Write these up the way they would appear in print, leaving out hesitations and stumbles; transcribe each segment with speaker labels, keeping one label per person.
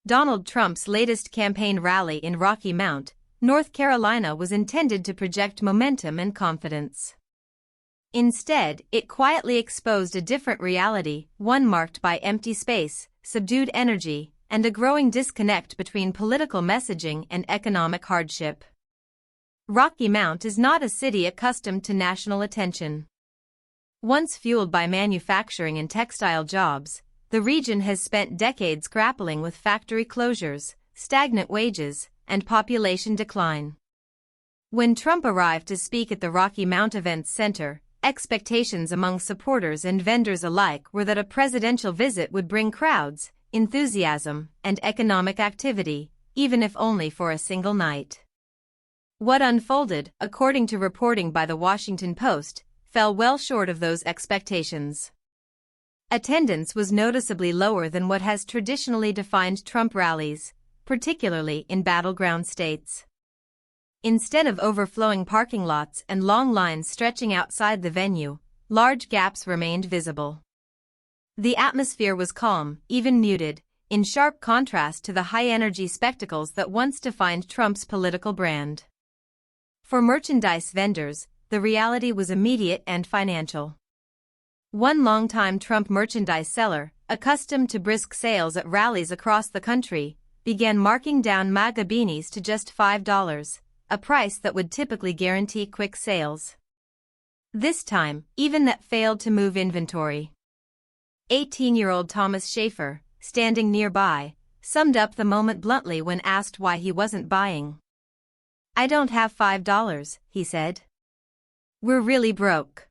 Speaker 1: Donald Trump's latest campaign rally in Rocky Mount, North Carolina was intended to project momentum and confidence. Instead, it quietly exposed a different reality, one marked by empty space, subdued energy, and a growing disconnect between political messaging and economic hardship. Rocky Mount is not a city accustomed to national attention. Once fueled by manufacturing and textile jobs, the region has spent decades grappling with factory closures, stagnant wages, and population decline. When Trump arrived to speak at the Rocky Mount Events Center, expectations among supporters and vendors alike were that a presidential visit would bring crowds, enthusiasm, and economic activity, even if only for a single night. What unfolded, according to reporting by The Washington Post, fell well short of those expectations. Attendance was noticeably lower than what has traditionally defined Trump rallies, particularly in battleground states. Instead of overflowing parking lots and long lines stretching outside the venue, large gaps remained visible. The atmosphere was calm, even muted, in sharp contrast to the high-energy spectacles that once defined Trump's political brand. For merchandise vendors, the reality was immediate and financial. One longtime Trump merchandise seller, accustomed to brisk sales at rallies across the country, began marking down MAGA beanies to just $5, a price that would typically guarantee quick sales. This time, even that failed to move inventory. 18-year-old Thomas Schaefer, standing nearby, summed up the moment bluntly when asked why he wasn't buying. "I don't have $5, he said. "We're really broke.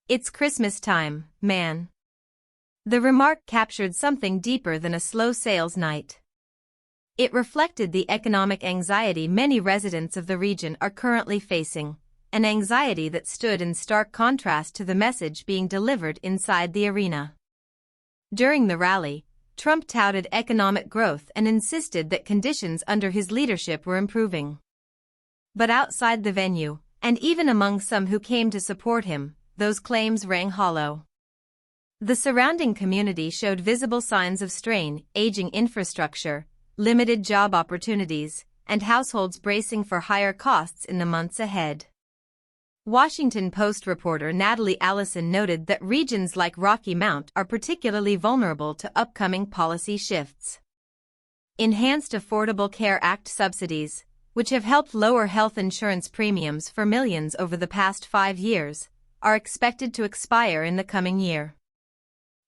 Speaker 1: It's Christmas time, man." The remark captured something deeper than a slow sales night. It reflected the economic anxiety many residents of the region are currently facing, an anxiety that stood in stark contrast to the message being delivered inside the arena. During the rally, Trump touted economic growth and insisted that conditions under his leadership were improving. But outside the venue, and even among some who came to support him, those claims rang hollow. The surrounding community showed visible signs of strain, aging infrastructure, limited job opportunities, and households bracing for higher costs in the months ahead. Washington Post reporter Natalie Allison noted that regions like Rocky Mount are particularly vulnerable to upcoming policy shifts. Enhanced Affordable Care Act subsidies, which have helped lower health insurance premiums for millions over the past 5 years, are expected to expire in the coming year.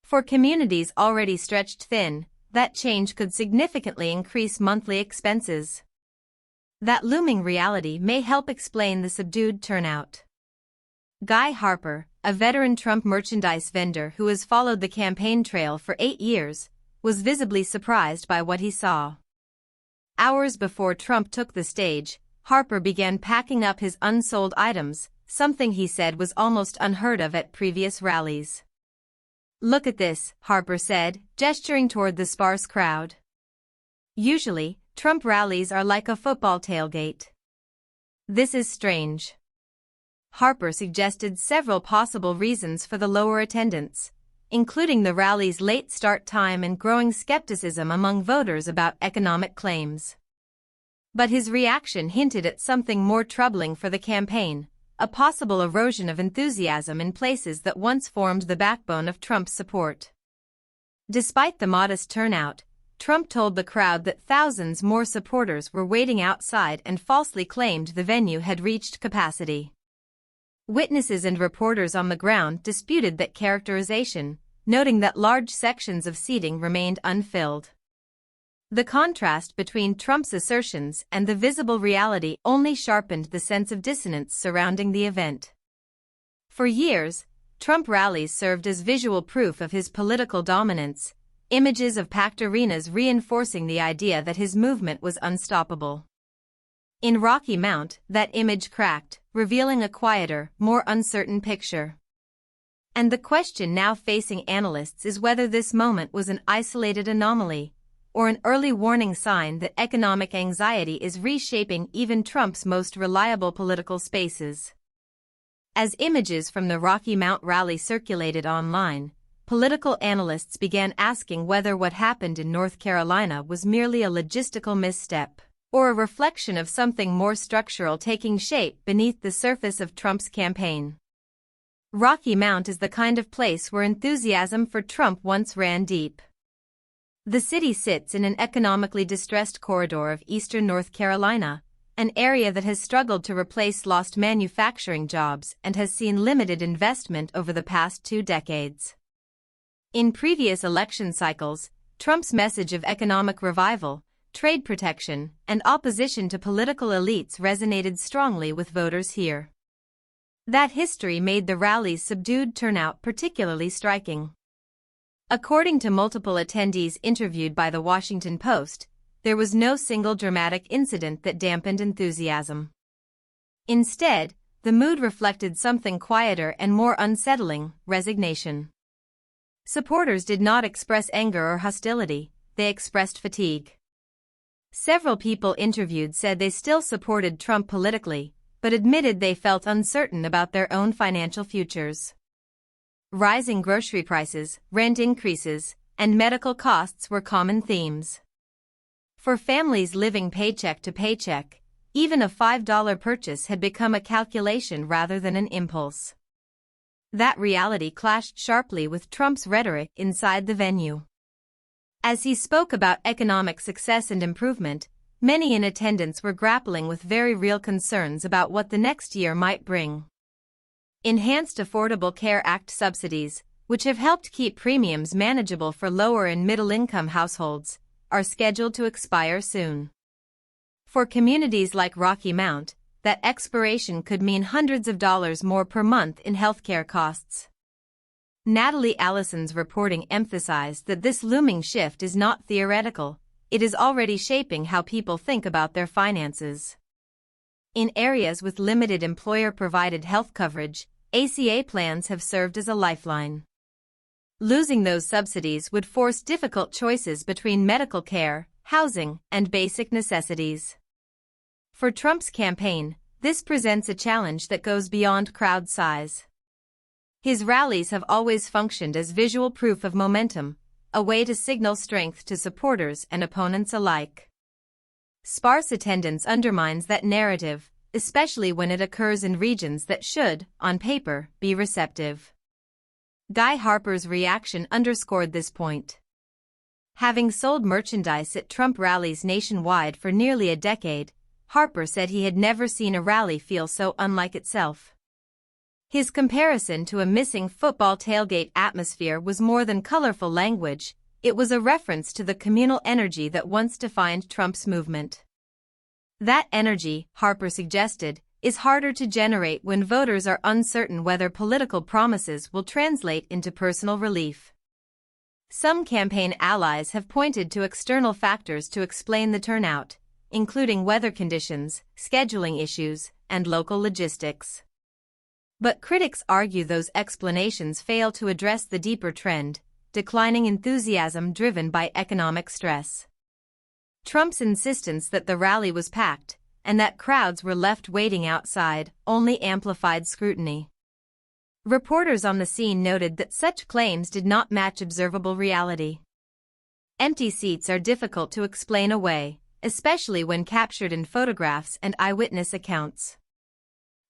Speaker 1: For communities already stretched thin, that change could significantly increase monthly expenses. That looming reality may help explain the subdued turnout. Guy Harper, a veteran Trump merchandise vendor who has followed the campaign trail for 8 years, was visibly surprised by what he saw. Hours before Trump took the stage, Harper began packing up his unsold items, something he said was almost unheard of at previous rallies. "Look at this," Harper said, gesturing toward the sparse crowd. Usually, Trump rallies are like a football tailgate. This is strange. Harper suggested several possible reasons for the lower attendance, including the rally's late start time and growing skepticism among voters about economic claims. But his reaction hinted at something more troubling for the campaign, a possible erosion of enthusiasm in places that once formed the backbone of Trump's support. Despite the modest turnout, Trump told the crowd that thousands more supporters were waiting outside and falsely claimed the venue had reached capacity. Witnesses and reporters on the ground disputed that characterization, noting that large sections of seating remained unfilled. The contrast between Trump's assertions and the visible reality only sharpened the sense of dissonance surrounding the event. For years, Trump rallies served as visual proof of his political dominance, images of packed arenas reinforcing the idea that his movement was unstoppable. In Rocky Mount, that image cracked, revealing a quieter, more uncertain picture. And the question now facing analysts is whether this moment was an isolated anomaly, or an early warning sign that economic anxiety is reshaping even Trump's most reliable political spaces. As images from the Rocky Mount rally circulated online, political analysts began asking whether what happened in North Carolina was merely a logistical misstep or a reflection of something more structural taking shape beneath the surface of Trump's campaign. Rocky Mount is the kind of place where enthusiasm for Trump once ran deep. The city sits in an economically distressed corridor of eastern North Carolina, an area that has struggled to replace lost manufacturing jobs and has seen limited investment over the past 2 decades. In previous election cycles, Trump's message of economic revival, trade protection, and opposition to political elites resonated strongly with voters here. That history made the rally's subdued turnout particularly striking. According to multiple attendees interviewed by The Washington Post, there was no single dramatic incident that dampened enthusiasm. Instead, the mood reflected something quieter and more unsettling: resignation. Supporters did not express anger or hostility, they expressed fatigue. Several people interviewed said they still supported Trump politically, but admitted they felt uncertain about their own financial futures. Rising grocery prices, rent increases, and medical costs were common themes. For families living paycheck to paycheck, even a $5 purchase had become a calculation rather than an impulse. That reality clashed sharply with Trump's rhetoric inside the venue. As he spoke about economic success and improvement, many in attendance were grappling with very real concerns about what the next year might bring. Enhanced Affordable Care Act subsidies, which have helped keep premiums manageable for lower and middle-income households, are scheduled to expire soon. For communities like Rocky Mount, that expiration could mean hundreds of dollars more per month in healthcare costs. Natalie Allison's reporting emphasized that this looming shift is not theoretical, it is already shaping how people think about their finances. In areas with limited employer-provided health coverage, ACA plans have served as a lifeline. Losing those subsidies would force difficult choices between medical care, housing, and basic necessities. For Trump's campaign, this presents a challenge that goes beyond crowd size. His rallies have always functioned as visual proof of momentum, a way to signal strength to supporters and opponents alike. Sparse attendance undermines that narrative, especially when it occurs in regions that should, on paper, be receptive. Guy Harper's reaction underscored this point. Having sold merchandise at Trump rallies nationwide for nearly a decade, Harper said he had never seen a rally feel so unlike itself. His comparison to a missing football tailgate atmosphere was more than colorful language, it was a reference to the communal energy that once defined Trump's movement. That energy, Harper suggested, is harder to generate when voters are uncertain whether political promises will translate into personal relief. Some campaign allies have pointed to external factors to explain the turnout, including weather conditions, scheduling issues, and local logistics. But critics argue those explanations fail to address the deeper trend: declining enthusiasm driven by economic stress. Trump's insistence that the rally was packed, and that crowds were left waiting outside, only amplified scrutiny. Reporters on the scene noted that such claims did not match observable reality. Empty seats are difficult to explain away, especially when captured in photographs and eyewitness accounts.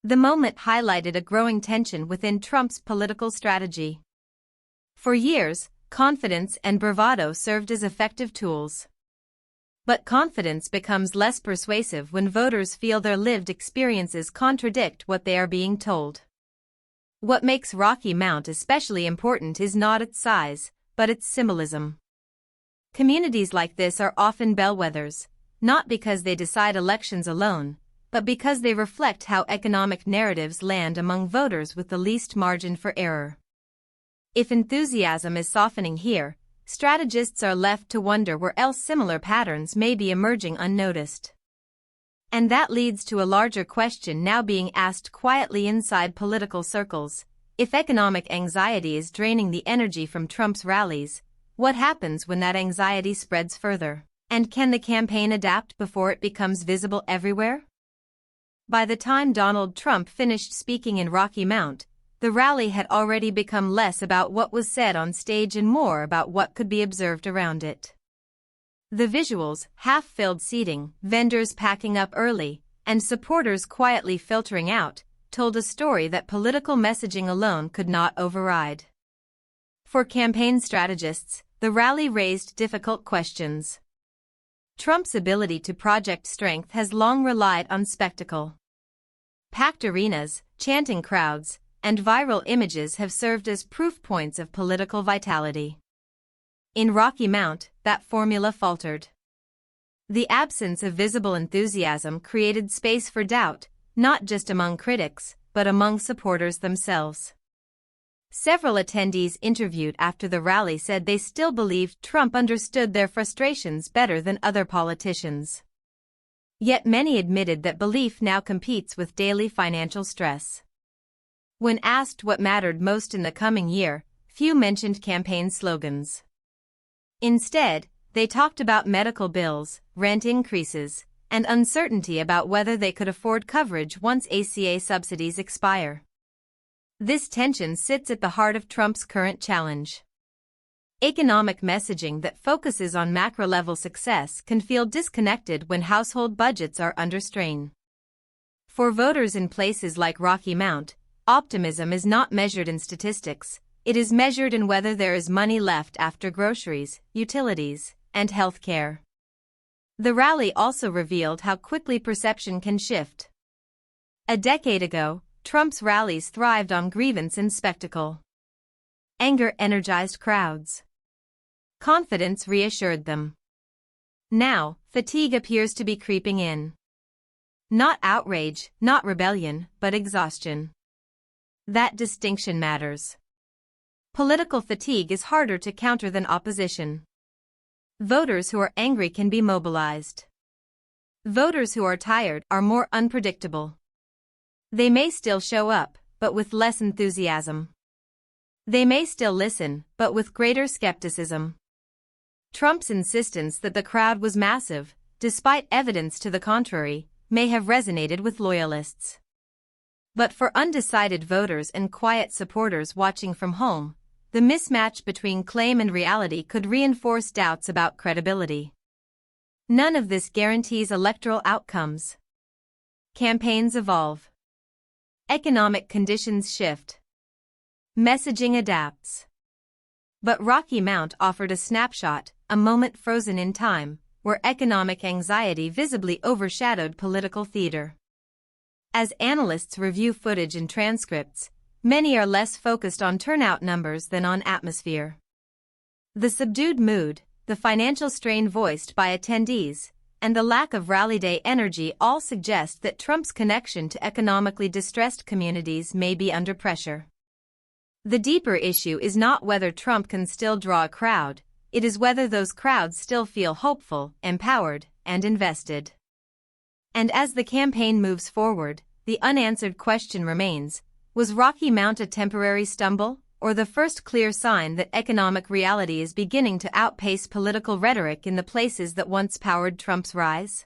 Speaker 1: The moment highlighted a growing tension within Trump's political strategy. For years, confidence and bravado served as effective tools. But confidence becomes less persuasive when voters feel their lived experiences contradict what they are being told. What makes Rocky Mount especially important is not its size, but its symbolism. Communities like this are often bellwethers, not because they decide elections alone, but because they reflect how economic narratives land among voters with the least margin for error. If enthusiasm is softening here, strategists are left to wonder where else similar patterns may be emerging unnoticed. And that leads to a larger question now being asked quietly inside political circles. If economic anxiety is draining the energy from Trump's rallies, what happens when that anxiety spreads further? And can the campaign adapt before it becomes visible everywhere? By the time Donald Trump finished speaking in Rocky Mount, the rally had already become less about what was said on stage and more about what could be observed around it. The visuals, half-filled seating, vendors packing up early, and supporters quietly filtering out, told a story that political messaging alone could not override. For campaign strategists, the rally raised difficult questions. Trump's ability to project strength has long relied on spectacle. Packed arenas, chanting crowds, and viral images have served as proof points of political vitality. In Rocky Mount, that formula faltered. The absence of visible enthusiasm created space for doubt, not just among critics, but among supporters themselves. Several attendees interviewed after the rally said they still believed Trump understood their frustrations better than other politicians. Yet many admitted that belief now competes with daily financial stress. When asked what mattered most in the coming year, few mentioned campaign slogans. Instead, they talked about medical bills, rent increases, and uncertainty about whether they could afford coverage once ACA subsidies expire. This tension sits at the heart of Trump's current challenge. Economic messaging that focuses on macro-level success can feel disconnected when household budgets are under strain. For voters in places like Rocky Mount, optimism is not measured in statistics, it is measured in whether there is money left after groceries, utilities, and health care. The rally also revealed how quickly perception can shift. A decade ago, Trump's rallies thrived on grievance and spectacle. Anger energized crowds. Confidence reassured them. Now, fatigue appears to be creeping in. Not outrage, not rebellion, but exhaustion. That distinction matters. Political fatigue is harder to counter than opposition. Voters who are angry can be mobilized. Voters who are tired are more unpredictable. They may still show up, but with less enthusiasm. They may still listen, but with greater skepticism. Trump's insistence that the crowd was massive, despite evidence to the contrary, may have resonated with loyalists. But for undecided voters and quiet supporters watching from home, the mismatch between claim and reality could reinforce doubts about credibility. None of this guarantees electoral outcomes. Campaigns evolve. Economic conditions shift. Messaging adapts. But Rocky Mount offered a snapshot, a moment frozen in time, where economic anxiety visibly overshadowed political theater. As analysts review footage and transcripts, many are less focused on turnout numbers than on atmosphere. The subdued mood, the financial strain voiced by attendees, and the lack of rally day energy all suggest that Trump's connection to economically distressed communities may be under pressure. The deeper issue is not whether Trump can still draw a crowd, it is whether those crowds still feel hopeful, empowered, and invested. And as the campaign moves forward, the unanswered question remains: was Rocky Mount a temporary stumble, or the first clear sign that economic reality is beginning to outpace political rhetoric in the places that once powered Trump's rise?